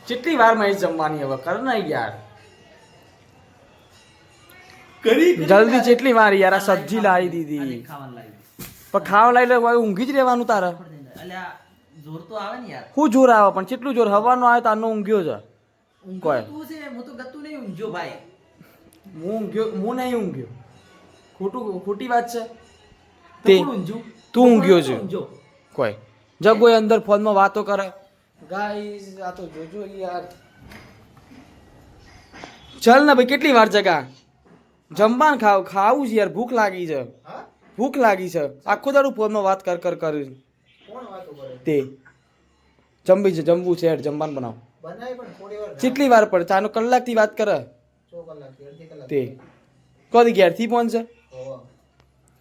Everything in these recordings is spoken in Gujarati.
કેટલી વાર મહેશ જમવાની હવે કર ને યાર જલ્દી કેટલી વાર યાર આ સબ્જી લાવી દીધી પણ ખાવા લાવી લે ઊંઘી જ રહેવાનું તારે જોર તો આવે ને યાર શું જોર આવે પણ કેટલું જોર હવાનો આવે તારનો ઊંઘ્યો છે કોઈ તું છે હું તો ગતું નહીં ઊંઘ્યો ભાઈ હું નહીં ઊંઘ્યો ખોટી વાત છે તે તું ઊંઘ્યો છે કોઈ જબ કોઈ અંદર ફોનમાં વાતો કરે ગાઈસ આ તો જોજો યાર ચાલ ને ભાઈ કેટલી વાર જગા જમવાનું ખાવું છે યાર ભૂખ લાગી છે આખો દાડું ફોનમાં વાત કર તે જમવું છે જમવાનું બનાવ કેટલી વાર પડે ચાનો કલાકથી વાત કરે તે કદી ઘેરથી ફોન છે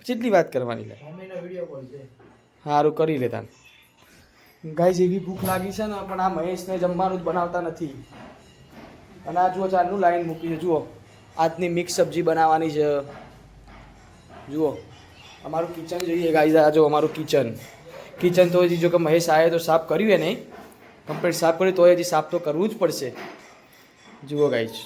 કેટલી વાત કરવાની લે સારું કરી લે તાને ગાઈસ એવી ભૂખ લાગી છે ને પણ આ મહેશને જમવાનું જ બનાવતા નથી અને આ જુઓ ચારનું લાઈન મૂકી છે જુઓ આજની મિક્સ સબ્જી બનાવવાની છે જુઓ અમારું કિચન જોઈએ ગાઈસ આ જો અમારું કિચન તો હજી જો કે મહેશ આવે તો સાફ કર્યું એ નહીં કમ્પ્લીટ સાફ કર્યું તો હજી સાફ તો કરવું જ પડશે જુઓ ગાઈસ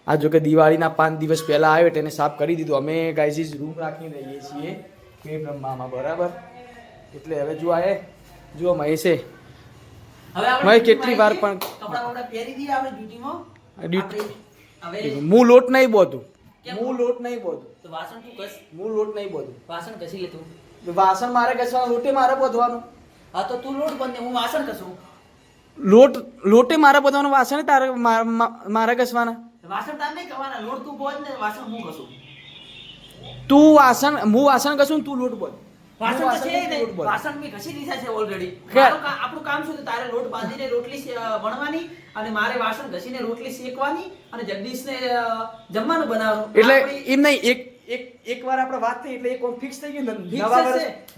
આ જો કે દિવાળીના 5 દિવસ પહેલાં આવ્યો એટલે એને સાફ કરી દીધું અમે ગાઈઝ રૂમ રાખીને રહીએ છીએ કે બ્રહ્મામાં બરાબર એટલે હવે જો આએ જુઓ મહેશે હવે કેટલી વાર પણ કપડા પહેરી દી આપણે ડ્યુટીમાં હું લોટ નહીં બોતું તો વાસણ તું કસ હું લોટ નહીં બોતું વાસણ કસી લે તું વાસણ મારે ઘસવાનું લોટે મારે બોધવાનું હા તો તું લોટ બંને હું વાસણ કસું લોટે મારે બોધવાનું વાસણ તારે મારે ઘસવાના વાસણ તાર નહીં કરવાના લોટ તું બોલ ને વાસણ હું કસું હું વાસણ ઘસું તું લોટ બોધ વાસણ તો છે ને વાસણ મે ઘસી દીધા છે ઓલરેડી આપણું કામ શું તારે લોટ બાંધીને રોટલી વણવાની અને મારે વાસણ ઘસીને રોટલી શેકવાની અને જગદીશને જમવાનું બનાવવાનું એટલે એમ નહીં એક વાર આપણે વાત થઈ એટલે એક ફિક્સ થઈ ગયું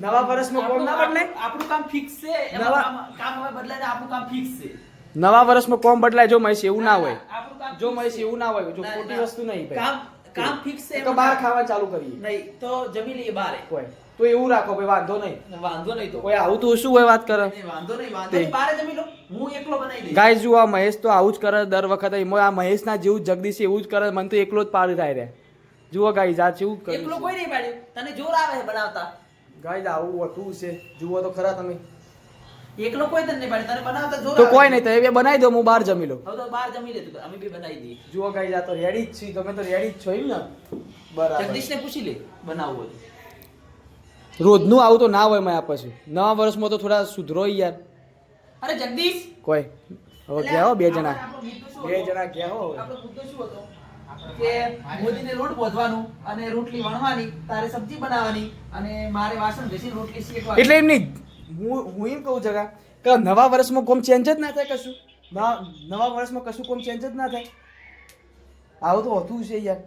નવા વર્ષમાં કોમ ના બદલે આપણું કામ ફિક્સ છે કામ હવે બદલાય ને આપણું કામ ફિક્સ છે નવા વર્ષમાં કોમ બદલાય જો મહેશ એવું ના હોય જો ખોટી વસ્તુ નહીં કામ ફિક્સ છે તો બહાર ખાવા ચાલુ કરીએ નહીં તો જમી લઈએ બારે કોઈ તો એવું રાખો ભાઈ વાંધો નહીં તો કોઈ આવું તો શું હોય વાત કરે વાંધો નહીં બારે જમી લો હું એકલો બનાવી દઈશ ગાઈસ જો આ મહેશ તો આવું જ કરે દર વખતે આ મહેશના જેવું જગદીશ એવું જ કરે મને તો એકલો જ પાડી થાય રે જુઓ ગાઈસ આ કેવું કરે એકલો કોઈ નહીં પાડ્યું તને જોર આવે છે બનાવતા ગાઈસ આવું હતું છે જુઓ તો ખરા તમે એકલો કોઈ તને નહીં પાડે તને બનાવતા જોર તો કોઈ નહીં તો એ બનાવી દો હું બહાર જમી લઉં હવે તો બહાર જમી લે તું અમે બી બનાવી દઈએ જુઓ ગાઈસ આ તો રેડી જ છીએ તમે તો રેડી જ છો એમ ને બરાબર જગદીશને પૂછી લે બનાવવું હોય રોજનું આવું તો ના હોય મેં પછી નવા વર્ષમાં તો થોડા સુધરો યાર અરે જગદીશ કોઈ હવે ગયા હો બે જણા ગયા હો આપણો મુદ્દો શું હતો કે મોદીને રોટ બોધવાનું અને રોટલી વણવાની તારે સબ્જી બનાવવાની અને મારે વાસણ ઘસીને રોટલી શેકવાની એટલે એમ નહીં હું એમ કહું જગા કે નવા વર્ષમાં કોમ ચેન્જ જ ના થાય કશું નવા વર્ષમાં કશું કોમ ચેન્જ જ ના થાય આવું તો હોતું છે યાર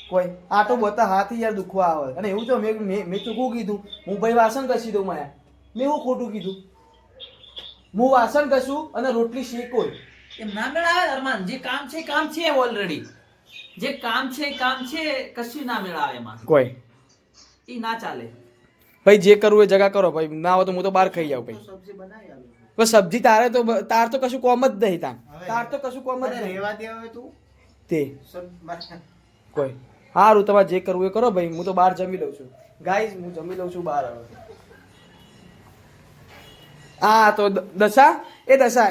કોઈ આટો બતા હાથી યાર દુખવા આવે અને એવું તો મેં ચોખ્ખું કીધું હું ભાઈ વાસણ ઘસી દઉં મને મેં એવું ખોટું કીધું હું વાસણ ઘસું અને રોટલી શેકો એમ ના મેળાવે અરમાન જે કામ છે ઓલરેડી જે કામ છે કશું ના મેળાવે એમાં કોઈ ઈ ના ચાલે ભાઈ જે કરવું એ જગા કરો ભાઈ ના હોય તો હું તો બહાર ખાઈ જાઉં ભાઈ સબ્જી બનાવી આલું તો સબ્જી તાર તો કશું કોમ જ નહીં તાર તો કશું કોમ જ નહીં રહેવા દે હવે તું તે કોઈ સારું તમારે જે કરવું એ કરો ભાઈ હું તો બહાર જમી લઉં છું ગાઈસ હું જમી લઉં છું બહાર હવે હા તો દશા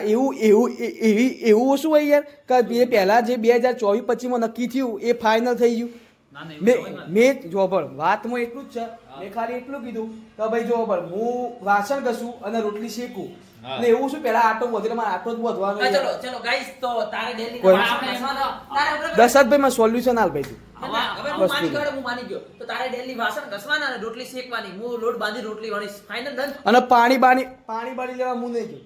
એવું શું હોય યાર કે એ પહેલા જે 2024-25 નક્કી થયું એ ફાઇનલ થઈ ગયું મેં જો પણ વાતમાં એટલું જ છે મેં ખાલી એટલું કીધું કે ભાઈ જો પણ હું વાસણ ઘસું અને રોટલી શેકું ને એવું શું પેલા આટો વધેલો મારે આટો જ વધવાનો ચલો ગાઈસ તો તારે ડેલી દશરથભાઈ માં સોલ્યુશન હાલ ભાઈ હું માની ગયો તો તારે ડેલી વાસણ ઘસવાના અને રોટલી શેકવાની હું લોટ બાંધી રોટલી વણીશ ફાઇનલ ડન અને પાણી લેવા હું નહીં ગયો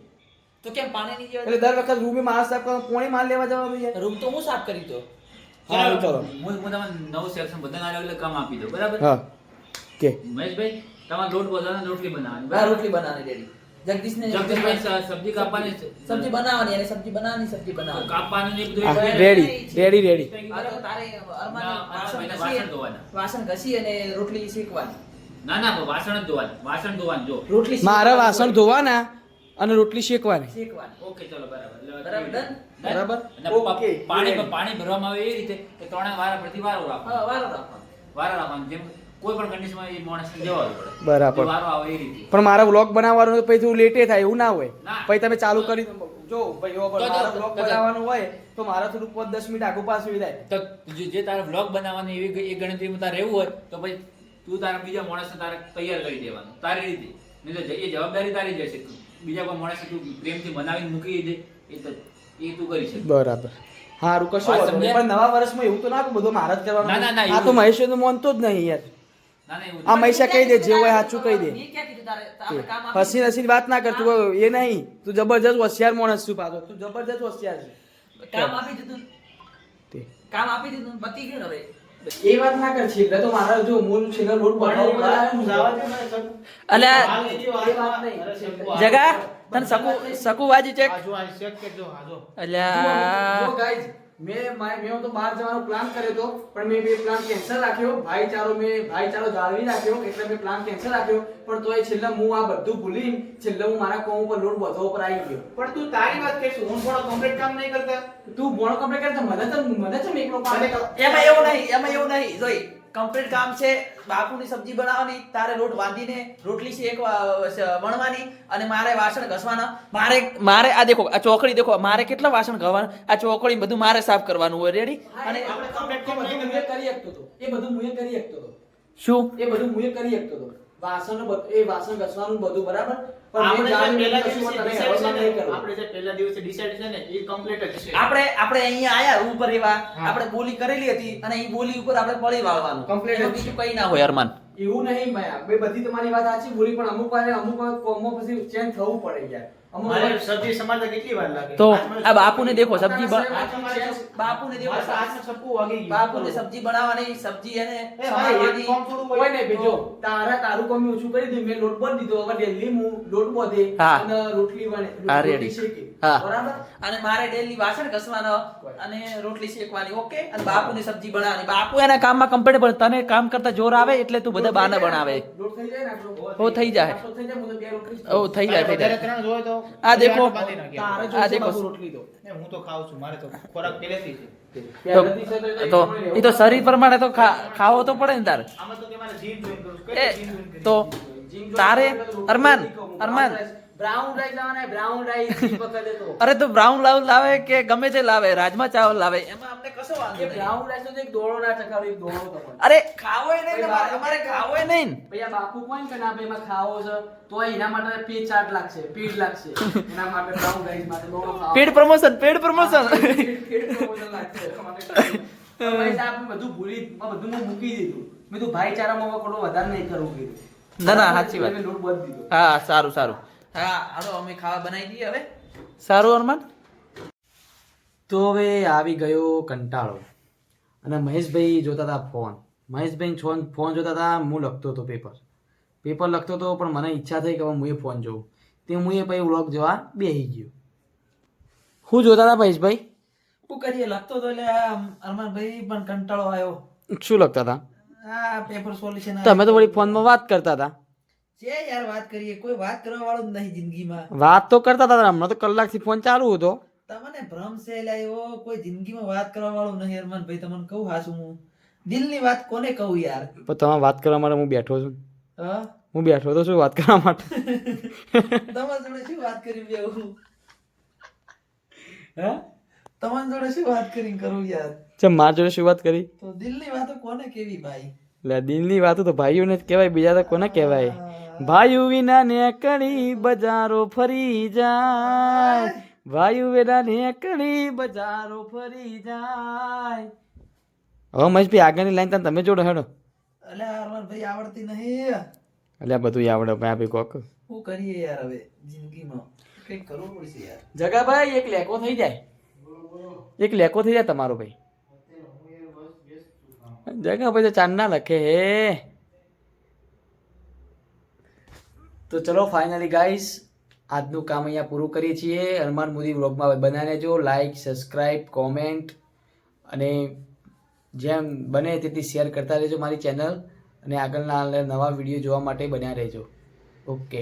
તો કેમ પાણી નહીં એટલે દર વખત રૂમે માણસ સાફ કરવાનું પાણી માલ લેવા જવાનું છે રૂમ તો હું સાફ કરી દો હા ચલો હું તમને નવું સેક્શન બધાને અલગ અલગ કામ આપી દઉં બરાબર હા કે મહેશભાઈ તમારે લોટ બોલવાનો રોટલી બનાવવાની બરાબર રોટલી બનાવવાની ડેલી જગદીશભાઈ સબ્જી કાપવાની સબ્જી બનાવવાની અને સબ્જી બનાવવાની કાપવાનું ને બધું રેડી તારે વાસણ ધોવાના વાસણ ઘસી અને રોટલી શેકવાની ના વાસણ જ ધોવાના વાસણ ધોવાનું જો રોટલી મારે વાસણ ધોવાના અને રોટલી શેકવાની. શેકવાની. ઓકે ચલો બરાબર. બરાબર, done? બરાબર? અને ઓકે. પાણી ભરવામાં આવે એ રીતે કે ત્રણે વારા પ્રતિ વારો રાખવાનો. હા, વારો રાખવાનો. વારા રાખવાનો. જેમ કોઈ પણ કન્ડિશનમાં એ માણસને જવા પડે. બરાબર. જે વારો આવે એ રીતે. પણ મારા વ્લોગ બનાવવાનો તો પછી થોડું લેટે થાય એવું ના હોય. ના. પછી તમે ચાલુ કરી જો ભાઈ એવો તો- મારા તો- વ્લોગ તો- બનાવવાનું હોય તો મારા થોડું 5-10 મિનિટ આગળ પાછું થાય. તો જે તારે વ્લોગ બનાવવાની એવી એક ગણતરીમાં તારે રહેવું હોય તો પછી તું તારા બીજા માણસને તારે તૈયાર કરી દેવાનું તારી રીતે. નહીં તો એ જવાબદારી તારી જ હશે. બીજા કોઈ માણસને તું પ્રેમથી બનાવીને મૂકી દે એ તું કરી શકે. બરાબર. હારું કશો વાત વાંધો નહીં. સમજ્યા? પણ નવા વર્ષમાં એવું તો ના કે બધું મારા જ કરવાનું. ના, ના, ના, આ તો એવું. મહેશ તો માનતો જ નહીં યાર. ના ના એવું આ મહેશા કહી દે જે હોય મેં સાચું કહી દે. ક્યાં કીધું તારે? આપણે કામ આપી હસી હસીને વાત ના કરતું એ નહીં. તું જબરજસ્ત હોશિયાર માણસ છું પાછો. તું જબરજસ્ત હોશિયાર છે. કામ આપી દીધું. તે. કામ આપી દીધું, પતી ગયું હવે. એ વાત ના કર છેલ્લે તો મારા જો મૂળ છેલ્લે રોડ જગા તને શકુ વાજી ચેક અલ્યા મેં તો બહાર જવાનો પ્લાન કર્યો હતો પણ મેં એ પ્લાન કેન્સલ રાખ્યો. ભાઈચારો જાળવી રાખ્યો એટલે મેં પ્લાન કેન્સલ રાખ્યો. પણ તોય છેલ્લે હું આ બધું ભૂલીને છેલ્લે હું મારા કોમ ઉપર લોડ બધો ઉપર આવી ગયો. પણ તું તારી વાત કહીશું હું થોડો કમ્પ્લીટ કામ નહીં કરતા તું ભણો કમ્પ્લીટ કરતા મને તો એકલો કામ એમાં એવું નહીં જોઈ કમ્પ્લીટ કામ છે. બાપુની સબ્જી બનાવવાની, તારે લોટ વાંધીને રોટલી વણવાની અને મારે વાસણ ઘસવાના. મારે આ દેખો આ ચોકડી દેખો મારે કેટલા વાસણ ઘસવાના. આ ચોકડી બધું મારે સાફ કરવાનું હોય. રેડી? અને આપણે કમ્પ્લીટ કામ નહીં હું કરતા કરી શકતો હતો. એ બધું હું કરી શકતો હતો. શું એ બધું હું કરી શકતો હતો. વાસણ ઘસવાનું બધું બરાબર. આપણે મેં જે જાણ્યું પહેલા નહીં દિવસે કશું decide મને હવે નહીં કરવું. છે ને, આપણે જે પહેલા દિવસે decide છે ને એ કમ્પ્લીટ જ છે આપણે અહીંયા આયા રૂમ પર એવા હા. આપણે બોલી કરેલી હતી અને એ બોલી ઉપર આપણે પડી વાળવાનું. Complete એમાં બીજું કઈ ના હોય અરમાન. એવું નહીં માયા. બે બધી તમારી વાત સાચી બોલી પણ અમુક વાર કોમો પછી ચેન્જ થવું પડે યાર. અમુક મારે વાર સબ્જી સમારતા કેટલી વાર લાગે તો આજમાં આ બાપુને દેખો સબ્જી બાપુને દેખો મારે હાથમાં છપ્પુ વાગી ગયું. બાપુને સબ્જી બનાવવાની સબ્જી એને એ ભાઈ, સમારવાની. એક કામ થોડું હોય. કોઈ નહીં બીજો તારું કામ ઓછું કરી દીધું. મેં લોટ બાંધી દીધો. હવે ડેલી હું લોટ બાંધે હા. અને રોટલી વણે હા, રોટલી ready. શેકે. હા. બરાબર. અને મારે ડેલી વાસણ ઘસવાનો અને રોટલી શેકવાની. ઓકે? અને બાપુની સબ્જી બનાવવાની. બાપુ એના કામમાં કમ્ફર્ટેબલ. તને કામ કરતા જોર આવે એટલે તું બધા બાને બનાવે. લોટ થઈ જાય ને આપણો? હો, થઈ જાય. નાસ્તો થઈ જાય. હું તો બે રોટલી જ ઓ ખાઉં. થઈ જાય થઈ વધારે જાય. ત્રણ જ હોય તો આ દેખો. આટલું બાંધી નાખીએ. તારે આ જોઈશે દેખો. બાપુ રોટલી તો. એ હું તો ખાઉં છું મારે તો ખોરાક પહેલેથી છે પહેલેથી છે તો તો એ તો શરીર પ્રમાણે તો ખાવો તો પડે ને તારે. આમાં તો કે મારે જીમ જોઈન કરું છું. એ કઈ જીમ જોઈન કરી? તો તારે અરમાન બ્રાઉન રાઈસ લાવવાના બ્રાઉન રાઈસ પકડે તો અરે તો બ્રાઉન લાવે કે ગમે તે લાવે રાજમા ચાવલ લાવે એમાં અમને કશો વાંધો એ નહીં. બ્રાઉન રાઈસ તો એક દોડો ના ચખાડો એક દોડો તો પણ અરે ખાવો નહીં તમારે અમારે ખાવો નહીં ને. ભઈ આ બાપુ કોણ કે ના ભાઈ એમાં ખાવો છે તો એના માટે પેટ ચાટ લાગશે પેટ લાગશે એના માટે બ્રાઉન રાઈસ માટે દોડો ખાવો પેડ પ્રમોશન પેટ promotion લાગશે એના માટે ભાઈ સાહેબ મેં બધું ભૂલી બધું મેં મૂકી દીધું મેં તો ભાઈચારામાં હવે થોડું વધારે નહીં કરવું કીધું ના ના સાચી વાત. મેં લોટ બાંધી દીધો હા સારું હા હાલો અમે ખાવા બનાવી દઈએ હવે. સારું અરમાન. તો હવે આવી ગયો કંટાળો અને મહેશભાઈ જોતા હતા ફોન. મહેશભાઈ ફોન જોતા હતા. હું લખતો હતો પેપર લખતો હતો પણ મને ઈચ્છા થઈ કે હવે હું એ ફોન જોઉં તે હું એ પછી વ્લોગ જોવા બેસી ગયો. શું જોતા હતા મહેશભાઈ? શું કરીએ લખતો તો એટલે અરમાનભાઈ પણ કંટાળો આવ્યો. શું લખતા હતા? આ પેપર સોલ્યુશન તમે તો વળી ફોનમાં વાત કરતા હતા. છે યાર વાત કરીએ કોઈ વાત કરવા વાળું જ નહીં જિંદગીમાં. વાત તો કરતા હતા હમણાં તો કલાકથી ફોન ચાલુ હતો. તમને ભ્રમ છે લાવ્યો કોઈ જિંદગીમાં વાત કરવા વાળું નહીં અરમાનભાઈ. તમને કહું હાસું હું દિલની વાત કોને કહું યાર. પણ તમે વાત કરવા માટે હું બેઠો છું. હા હું બેઠો તો શું વાત કરવા માટે? તમારા જોડે શું વાત કરી બેહું? હે તમારી જોડે શું વાત કરીને કરું યાર? ચમ મારા જોડે શું વાત કરી? તો દિલની વાતો કોને કેવી ભાઈ? એટલે દિલની વાતો તો ભાઈઓને જ કહેવાય બીજા તો કોને કહેવાય? ભાઈઓ વિના નેકડી બજારો ફરી જાય. ભાઈઓ વિના નેકડી બજારો ફરી જાય. હવે મહેશભાઈ આગળની લાઈન તમે જોડો હેડો. અલ્યા અરમાનભાઈ આવડતી નહીં. એટલે આ બધું આવડે ભાઈ આપી કોક. શું કરીએ યાર હવે જિંદગીમાં કંઈક કરવું પડશે યાર. જગાભાઈ એક લેકો થઈ જાય. એક લેકો થઈ જાય તમારો ભાઈ. જગાભાઈ તો ચાંદના લખે હે. તો ચલો ફાઇનલી ગાઈસ આજનું કામ અહીંયા પૂરું કરીએ છીએ. અરમાન મોદી વ્લોગમાં બનાવી લેજો. લાઈક સબસ્ક્રાઈબ કોમેન્ટ અને જેમ બને તેટલી શેર કરતા રહેજો મારી ચેનલ અને આગળના નવા વિડીયો જોવા માટે બન્યા રહેજો. ઓકે.